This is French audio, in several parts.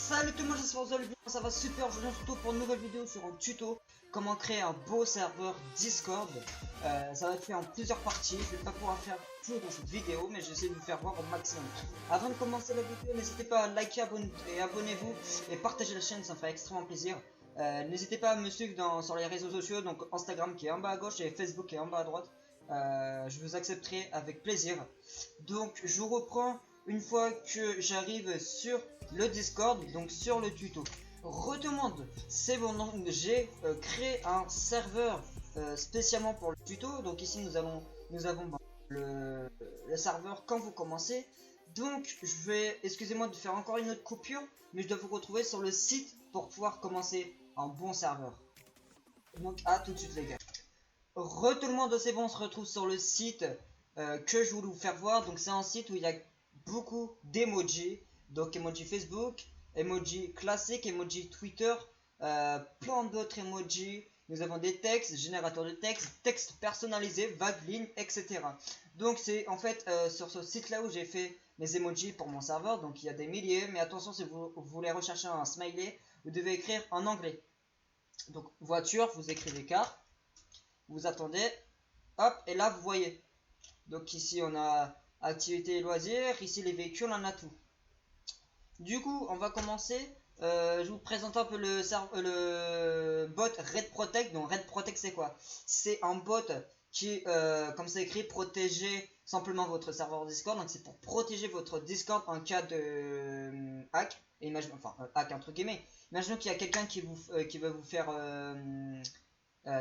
Salut tout le monde, j'espère que vous allez bien, ça va super. Je viens surtout pour une nouvelle vidéo sur un tuto comment créer un beau serveur Discord. Ça va être fait en plusieurs parties, je vais pas pouvoir faire tout dans cette vidéo, mais j'essaie de vous faire voir au maximum. Avant de commencer la vidéo, n'hésitez pas à liker et abonnez-vous et partagez la chaîne, ça me ferait extrêmement plaisir. N'hésitez pas à me suivre sur les réseaux sociaux, donc Instagram qui est en bas à gauche et Facebook qui est en bas à droite. Je vous accepterai avec plaisir. Donc je reprends une fois que j'arrive sur le Discord, donc sur le tuto. Redemande, c'est bon, j'ai créé un serveur spécialement pour le tuto. Donc ici nous avons le serveur quand vous commencez. Donc je vais, excusez-moi de faire encore une autre coupure, mais je dois vous retrouver sur le site pour pouvoir commencer un bon serveur. Donc à tout de suite les gars. Tout le monde, c'est bon, on se retrouve sur le site que je voulais vous faire voir. Donc c'est un site où il y a beaucoup d'emojis. Donc emoji Facebook, emoji classique, emoji Twitter, plein d'autres emojis. Nous avons des textes, générateurs de texte, texte personnalisé, vagues, lignes, etc. Donc c'est en fait sur ce site là où j'ai fait mes emojis pour mon serveur. Donc il y a des milliers, mais attention, si vous voulez rechercher un smiley, vous devez écrire en anglais. Donc voiture, vous écrivez car, vous attendez, hop, et là vous voyez. Donc ici on a activité et loisirs, ici les véhicules, on a tout. Du coup, on va commencer. Je vous présente un peu le bot Red Protect. Donc Red Protect c'est quoi? C'est un bot qui, comme c'est écrit, protéger simplement votre serveur Discord. Donc c'est pour protéger votre Discord en cas de hack. Et enfin hack entre guillemets. Imaginons qu'il y a quelqu'un qui veut vous faire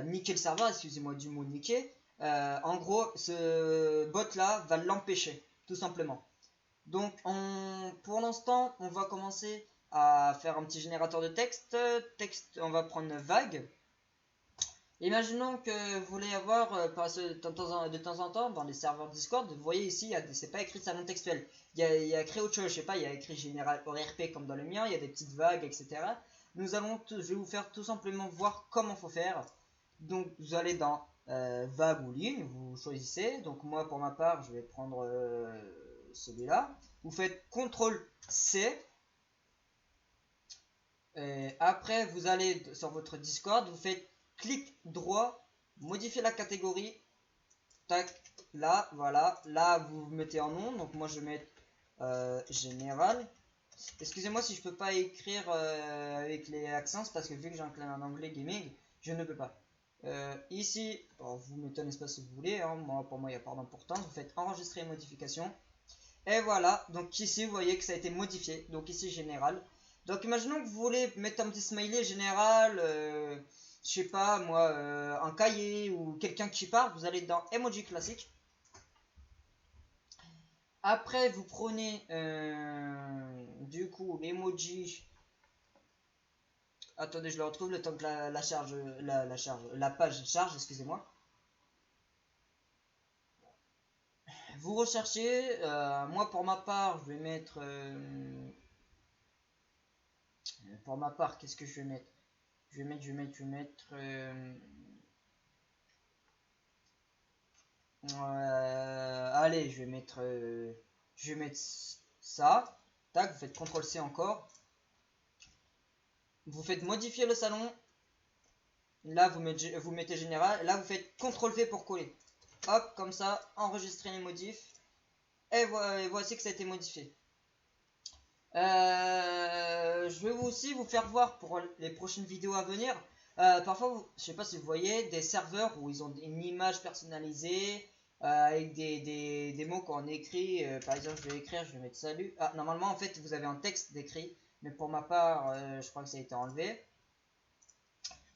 niquer le serveur. Excusez-moi du mot niquer. En gros, ce bot là va l'empêcher, tout simplement. Donc pour l'instant, on va commencer à faire un petit générateur de texte. On va prendre vague. Imaginons que vous voulez avoir de temps en temps dans les serveurs Discord, vous voyez ici, c'est pas écrit salon textuel. Il y a écrit autre chose, je sais pas, il y a écrit général ORP comme dans le mien, il y a des petites vagues, etc. Je vais vous faire tout simplement voir comment faut faire. Donc vous allez dans vague ou ligne, vous choisissez. Donc moi pour ma part, je vais prendre celui-là. Vous faites CTRL C. Et après vous allez sur votre Discord, vous faites clic droit, modifier la catégorie. Tac, là, voilà. Là vous mettez en nom. Donc moi je vais mettre général. Excusez-moi si je peux pas écrire avec les accents, parce que vu que j'ai un anglais gaming, je ne peux pas. Ici, vous mettez un espace si vous voulez, hein. Pour moi il n'y a pas d'importance. Vous faites enregistrer modification. Et voilà, donc ici vous voyez que ça a été modifié. Donc ici général. Donc imaginons que vous voulez mettre un petit smiley général, je sais pas moi, un cahier ou quelqu'un qui parle, vous allez dans emoji classique. Après vous prenez du coup l'emoji. Attendez, je le retrouve le temps que la page charge, excusez-moi. Vous recherchez, moi pour ma part, je vais mettre, pour ma part, qu'est-ce que je vais mettre? Je vais mettre, allez, je vais mettre ça. Tac, vous faites CTRL C encore. Vous faites modifier le salon. Là, vous mettez général. Là, vous faites CTRL V pour coller. Hop, comme ça, enregistrer les modifs. Et voici que ça a été modifié. Je vais aussi vous faire voir pour les prochaines vidéos à venir. Parfois, je sais pas si vous voyez des serveurs où ils ont une image personnalisée avec des mots qu'on écrit. Par exemple, je vais mettre salut. Ah, normalement, en fait, vous avez un texte d'écrit, mais pour ma part, je crois que ça a été enlevé.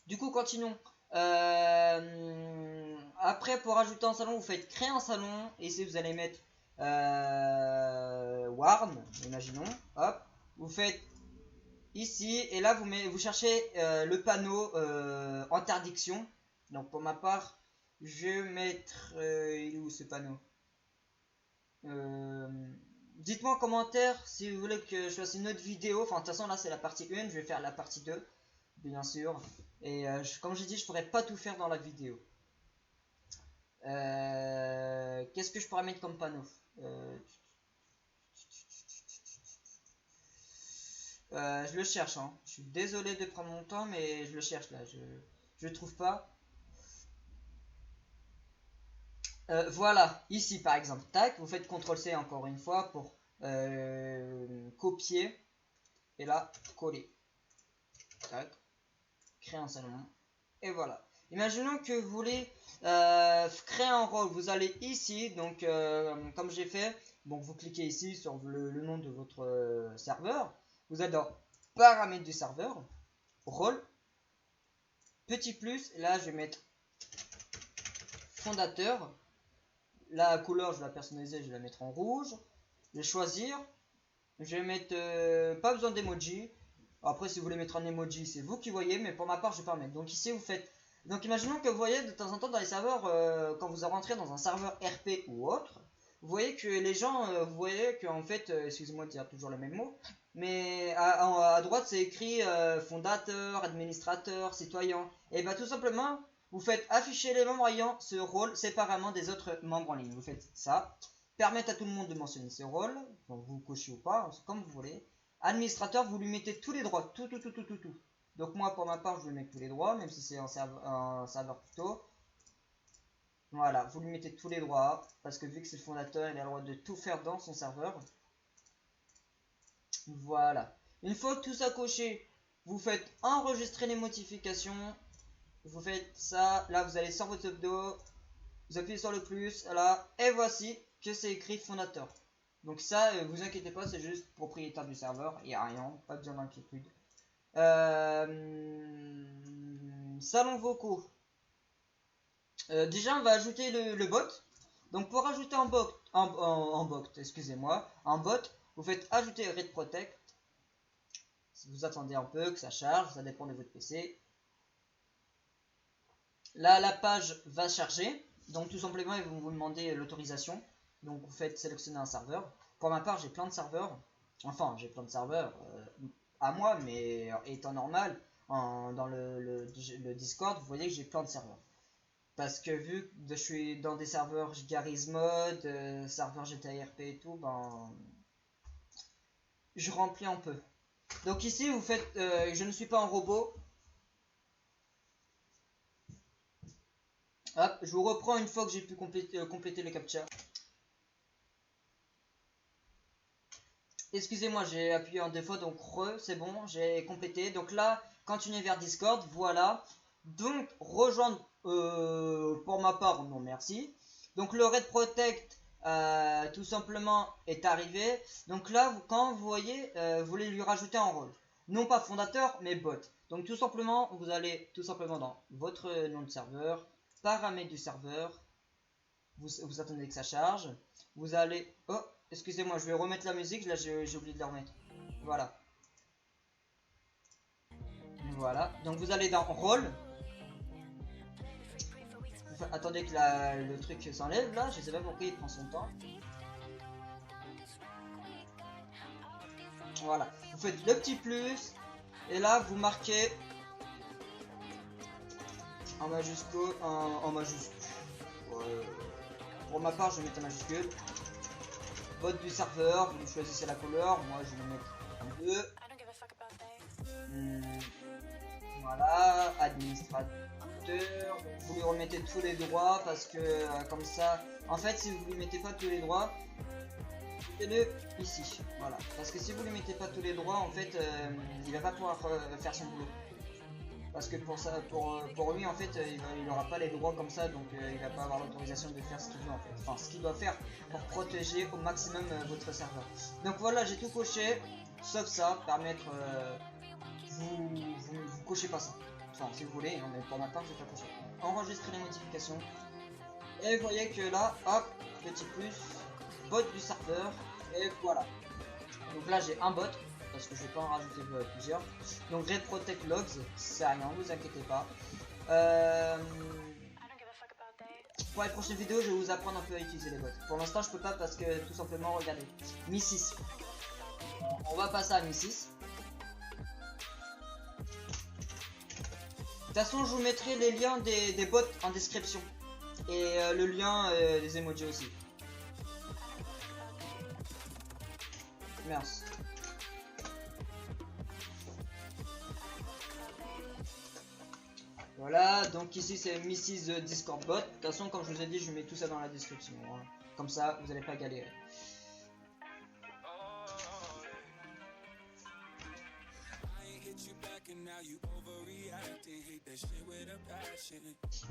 Du coup, continuons. Après, pour ajouter un salon, vous faites créer un salon. Et ici, vous allez mettre Warn, imaginons. Hop, vous faites ici. Et là, vous cherchez le panneau interdiction. Donc, pour ma part, je vais mettre. Il est où ce panneau? Dites-moi en commentaire si vous voulez que je fasse une autre vidéo. Enfin, de toute façon, là, c'est la partie 1. Je vais faire la partie 2, bien sûr. Et comme j'ai dit, je pourrais pas tout faire dans la vidéo. Qu'est-ce que je pourrais mettre comme panneau? Je le cherche, hein. Je suis désolé de prendre mon temps, mais je le cherche là. Je le trouve pas. Voilà, ici par exemple, tac, vous faites CTRL-C encore une fois pour copier et là coller. Tac, créer un salon. Et voilà. Imaginons que vous voulez créer un rôle. Vous allez ici, donc comme j'ai fait, donc vous cliquez ici sur le nom de votre serveur. Vous êtes dans paramètres du serveur, rôle, petit plus. Là, je vais mettre fondateur. La couleur, je vais la personnaliser, je vais la mettre en rouge. Je vais choisir. Je vais mettre pas besoin d'emoji. Après, si vous voulez mettre un emoji, c'est vous qui voyez, mais pour ma part, je vais pas en mettre. Donc ici, vous faites. Donc imaginons que vous voyez de temps en temps dans les serveurs, quand vous rentrez dans un serveur RP ou autre, vous voyez que les gens, vous voyez qu'en fait, excusez-moi de dire toujours le même mot, mais à droite c'est écrit fondateur, administrateur, citoyen. Et bah tout simplement, vous faites afficher les membres ayant ce rôle séparément des autres membres en ligne. Vous faites ça. Permettre à tout le monde de mentionner ses rôles, donc vous cochez ou pas, comme vous voulez. Administrateur, vous lui mettez tous les droits, tout. Donc moi pour ma part je lui mets tous les droits, même si c'est un serveur tuto. Voilà, vous lui mettez tous les droits, parce que vu que c'est le fondateur, il a le droit de tout faire dans son serveur. Voilà. Une fois que tout ça coché, vous faites enregistrer les modifications. Vous faites ça, là vous allez sur votre vidéo, vous appuyez sur le plus, là, et voici que c'est écrit fondateur. Donc ça, vous inquiétez pas, c'est juste propriétaire du serveur, il n'y a rien, pas besoin d'inquiétude. Salon vocaux. Déjà, on va ajouter le bot. Donc pour ajouter un bot, excusez-moi, un bot, vous faites ajouter Red Protect. Vous attendez un peu que ça charge, ça dépend de votre PC. Là, la page va charger. Donc tout simplement, ils vont vous demander l'autorisation. Donc vous faites sélectionner un serveur. Pour ma part, j'ai plein de serveurs. Enfin, j'ai plein de serveurs à moi, mais étant normal, dans le Discord, vous voyez que j'ai plein de serveurs. Parce que vu que je suis dans des serveurs Garry's Mod, serveurs GTA RP et tout, ben je remplis un peu. Donc ici, vous faites je ne suis pas un robot. Hop, je vous reprends une fois que j'ai pu compléter le captcha. Excusez-moi, j'ai appuyé en défaut, donc c'est bon, j'ai complété. Donc là, continuez vers Discord, voilà. Donc, rejoindre, pour ma part, non merci. Donc le Red Protect, tout simplement, est arrivé. Donc là, quand vous voyez, vous voulez lui rajouter un rôle. Non pas fondateur, mais bot. Donc tout simplement, vous allez tout simplement dans votre nom de serveur, paramètres du serveur, vous attendez que ça charge. Vous allez... Oh, excusez-moi, je vais remettre la musique, là j'ai oublié de la remettre. Voilà. Voilà, donc vous allez dans rôle. Attendez que le truc s'enlève là, je sais pas pourquoi il prend son temps. Voilà, vous faites le petit plus, et là vous marquez en majuscule, en majuscule. Pour ma part, je vais mettre en majuscule. Vote du serveur, vous choisissez la couleur, moi je vais mettre en bleu. Voilà, administrateur, vous lui remettez tous les droits parce que comme ça, en fait si vous lui mettez pas tous les droits, mettez-le ici, voilà, parce que si vous lui mettez pas tous les droits, en fait il va pas pouvoir faire son boulot. Parce que pour lui en fait il aura pas les droits comme ça, donc il va pas avoir l'autorisation de faire ce qu'il veut en fait. Enfin ce qu'il doit faire pour protéger au maximum votre serveur. Donc voilà, j'ai tout coché, sauf ça, permettre vous cochez pas ça. Enfin si vous voulez, hein, mais pour ma part je vais pas cocher. Enregistrer les modifications. Et vous voyez que là, hop, petit plus, bot du serveur, et voilà. Donc là j'ai un bot. Parce que je vais pas en rajouter plusieurs. Donc Red Protect Logs, c'est rien, vous inquiétez pas. Pour les prochaines vidéos, je vais vous apprendre un peu à utiliser les bots. Pour l'instant, je peux pas parce que tout simplement, regardez, Mi 6. On va passer à Mi 6. De toute façon, je vous mettrai les liens des bots en description. Et le lien des emojis aussi. Merci. Voilà, donc ici c'est Mrs Discord Bot. De toute façon, comme je vous ai dit, je mets tout ça dans la description, hein. Comme ça vous n'allez pas galérer.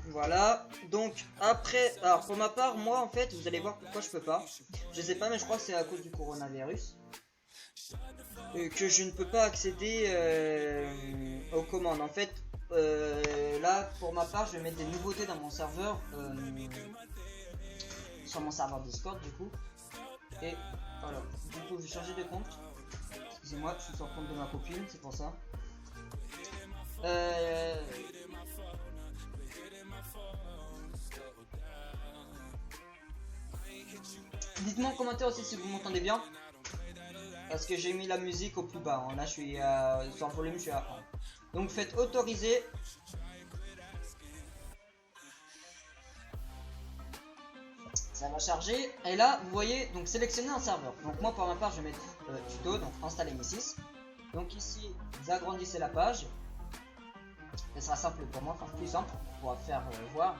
Voilà, donc après, alors pour ma part, moi en fait, vous allez voir pourquoi je peux pas. Je sais pas, mais je crois que c'est à cause du coronavirus que je ne peux pas accéder aux commandes. En fait, là pour ma part, je vais mettre des nouveautés dans mon serveur, sur mon serveur Discord du coup. Et voilà, du coup, je vais changer de compte. Excusez-moi, je suis sur le compte de ma copine, c'est pour ça. Dites-moi en commentaire aussi si vous m'entendez bien. Parce que j'ai mis la musique au plus bas, hein. Là je suis sur le volume, je suis à 1. Donc faites autoriser. Ça va charger. Et là vous voyez, donc sélectionnez un serveur. Donc moi pour ma part je vais mettre tuto, donc installer M6. Donc ici vous agrandissez la page. Ce sera simple pour moi, enfin plus simple pour faire voir.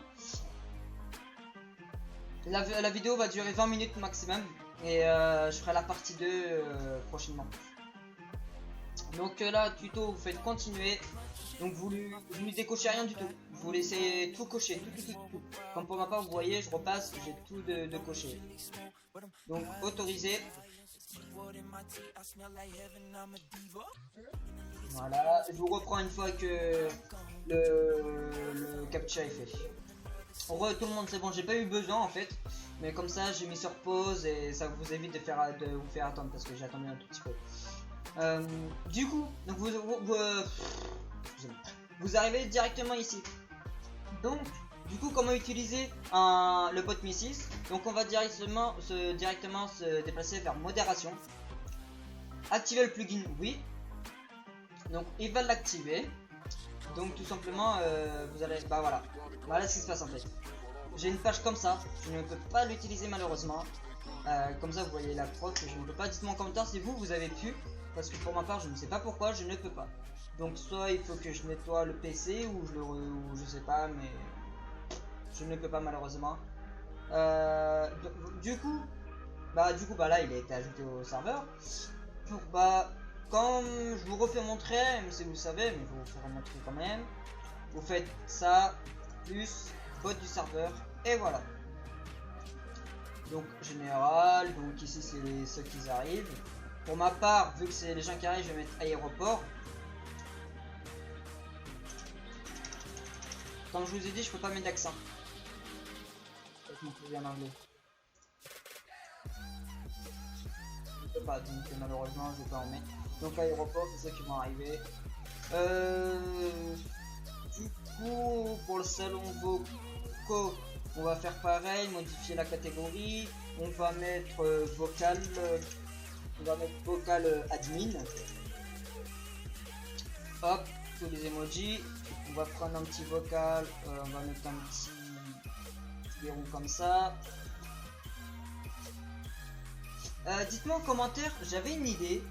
La vidéo va durer 20 minutes maximum. Et je ferai la partie 2 prochainement. Donc là, tuto, vous faites continuer. Donc vous lui décochez rien du tout. Vous laissez tout cocher, tout. Comme pour ma part, vous voyez, je repasse, j'ai tout de cocher. Donc autorisé. Voilà, je vous reprends une fois que le captcha est fait. En vrai, tout le monde, c'est bon, j'ai pas eu besoin en fait. Mais comme ça, j'ai mis sur pause et ça vous évite de vous faire attendre parce que j'ai attendu un tout petit peu. Du coup, donc vous arrivez directement ici. Donc, du coup, comment utiliser le bot M6? Donc, on va directement se déplacer vers modération. Activer le plugin, oui. Donc, il va l'activer. Donc, tout simplement, vous allez, bah voilà, voilà ce qui se passe en fait. J'ai une page comme ça, je ne peux pas l'utiliser malheureusement. Comme ça vous voyez la preuve que je ne peux pas. Dites-moi en commentaire si vous avez pu. Parce que pour ma part je ne sais pas pourquoi je ne peux pas. Donc soit il faut que je nettoie le PC ou je sais pas, mais je ne peux pas malheureusement. Du coup là il a été ajouté au serveur. Donc quand je vous refais montrer, même si vous le savez, mais je vais vous faire montrer quand même. Vous faites ça plus bot du serveur. Et voilà. Donc général, donc ici c'est ceux qui arrivent. Pour ma part, vu que c'est les gens qui arrivent, je vais mettre aéroport. Comme je vous ai dit, je peux pas mettre d'accent. Je m'en souviens en anglais. Je peux pas, donc malheureusement je vais pas en mettre. Donc aéroport, c'est ceux qui vont arriver. Du coup, pour le salon vocaux, on va faire pareil, modifier la catégorie. On va mettre vocal. On va mettre vocal admin. Hop, tous les emojis. On va prendre un petit vocal. On va mettre un petit verrou comme ça. Dites-moi en commentaire, j'avais une idée.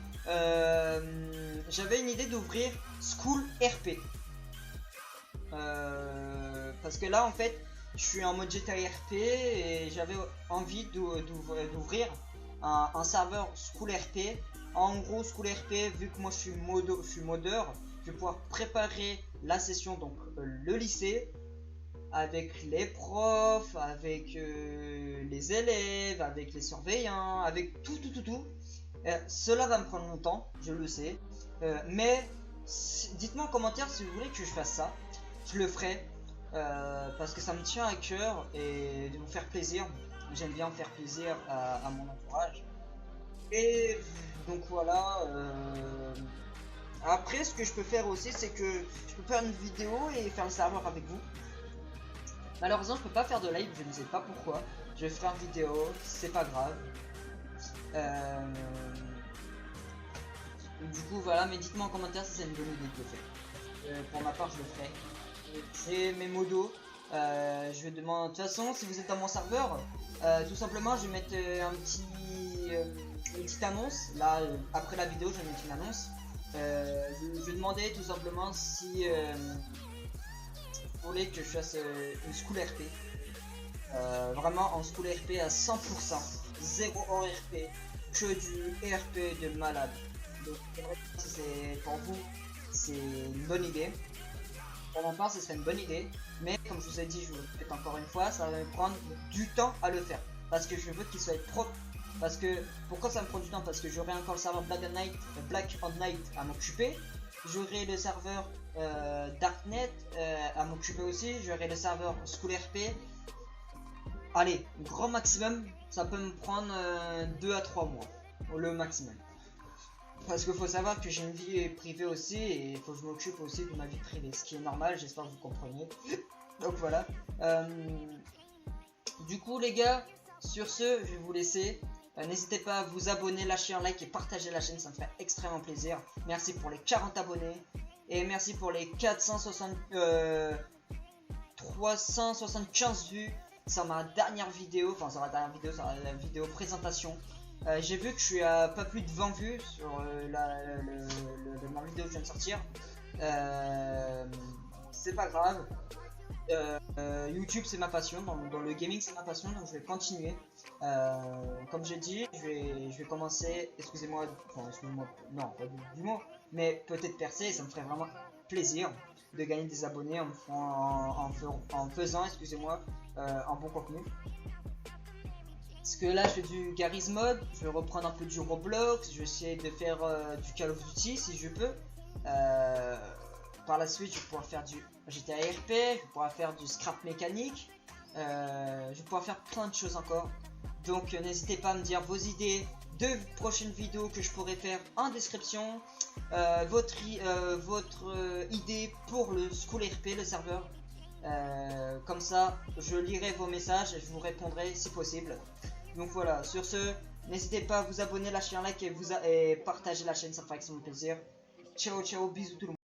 D'ouvrir School RP. Parce que là en fait je suis en mode GTA RP et j'avais envie d'ouvrir un serveur School RP. En gros School RP, vu que moi je suis modeur, je vais pouvoir préparer la session, donc le lycée, avec les profs, avec les élèves, avec les surveillants, avec tout. Cela va me prendre longtemps, je le sais, mais dites-moi en commentaire si vous voulez que je fasse ça. Je le ferai parce que ça me tient à cœur et de vous faire plaisir. J'aime bien faire plaisir à mon entourage. Et donc voilà. Après, ce que je peux faire aussi, c'est que je peux faire une vidéo et faire le serveur avec vous. Malheureusement, je peux pas faire de live, je ne sais pas pourquoi. Je ferai une vidéo, c'est pas grave. Du coup, voilà, mais dites-moi en commentaire si c'est une bonne idée de le faire. Pour ma part, je le ferai. J'ai mes modos. Je vais demander. De toute façon, si vous êtes dans mon serveur, tout simplement, je vais mettre une petite annonce. Là, après la vidéo, je vais mettre une annonce. Je vais demander tout simplement si voulez que je fasse une school RP. Vraiment en school RP à 100%. 0 hors RP. Que du RP de malade. Donc si c'est pour vous, c'est une bonne idée. Pour ma part, ce serait une bonne idée. Mais comme je vous ai dit, je vous le répète encore une fois, ça va me prendre du temps à le faire. Parce que je veux qu'il soit propre. Parce que, pourquoi ça me prend du temps? Parce que j'aurai encore le serveur Black and Night à m'occuper. J'aurai le serveur Darknet à m'occuper aussi. J'aurai le serveur School RP. Allez, grand maximum, ça peut me prendre 2 à 3 mois. Le maximum. Parce qu'il faut savoir que j'ai une vie privée aussi. Et il faut que je m'occupe aussi de ma vie privée. Ce qui est normal, j'espère que vous compreniez. Donc voilà. Du coup les gars, sur ce, je vais vous laisser. N'hésitez pas à vous abonner, lâcher un like et partager la chaîne, ça me fait extrêmement plaisir. Merci pour les 40 abonnés. Et merci pour les 375 vues sur ma dernière vidéo. Enfin sur la dernière vidéo, sur la vidéo présentation. J'ai vu que je suis à pas plus de 20 vues sur la vidéo que je viens de sortir. C'est pas grave. YouTube c'est ma passion, dans le gaming c'est ma passion, donc je vais continuer. Comme j'ai dit, je vais commencer, excusez-moi, non pas du mot, mais peut-être percer, et ça me ferait vraiment plaisir de gagner des abonnés en faisant, excusez-moi, un bon contenu. Parce que là je fais du Garry's Mod, je vais reprendre un peu du Roblox, je vais essayer de faire du Call of Duty si je peux. Par la suite je vais pouvoir faire du GTA RP, je vais pouvoir faire du scrap mécanique, je vais pouvoir faire plein de choses encore. Donc n'hésitez pas à me dire vos idées de prochaines vidéos que je pourrais faire en description, votre idée pour le School RP, le serveur. Comme ça je lirai vos messages et je vous répondrai si possible. Donc voilà, sur ce, n'hésitez pas à vous abonner, lâcher un like et partager la chaîne, ça me fera extrêmement plaisir. Ciao ciao, bisous tout le monde.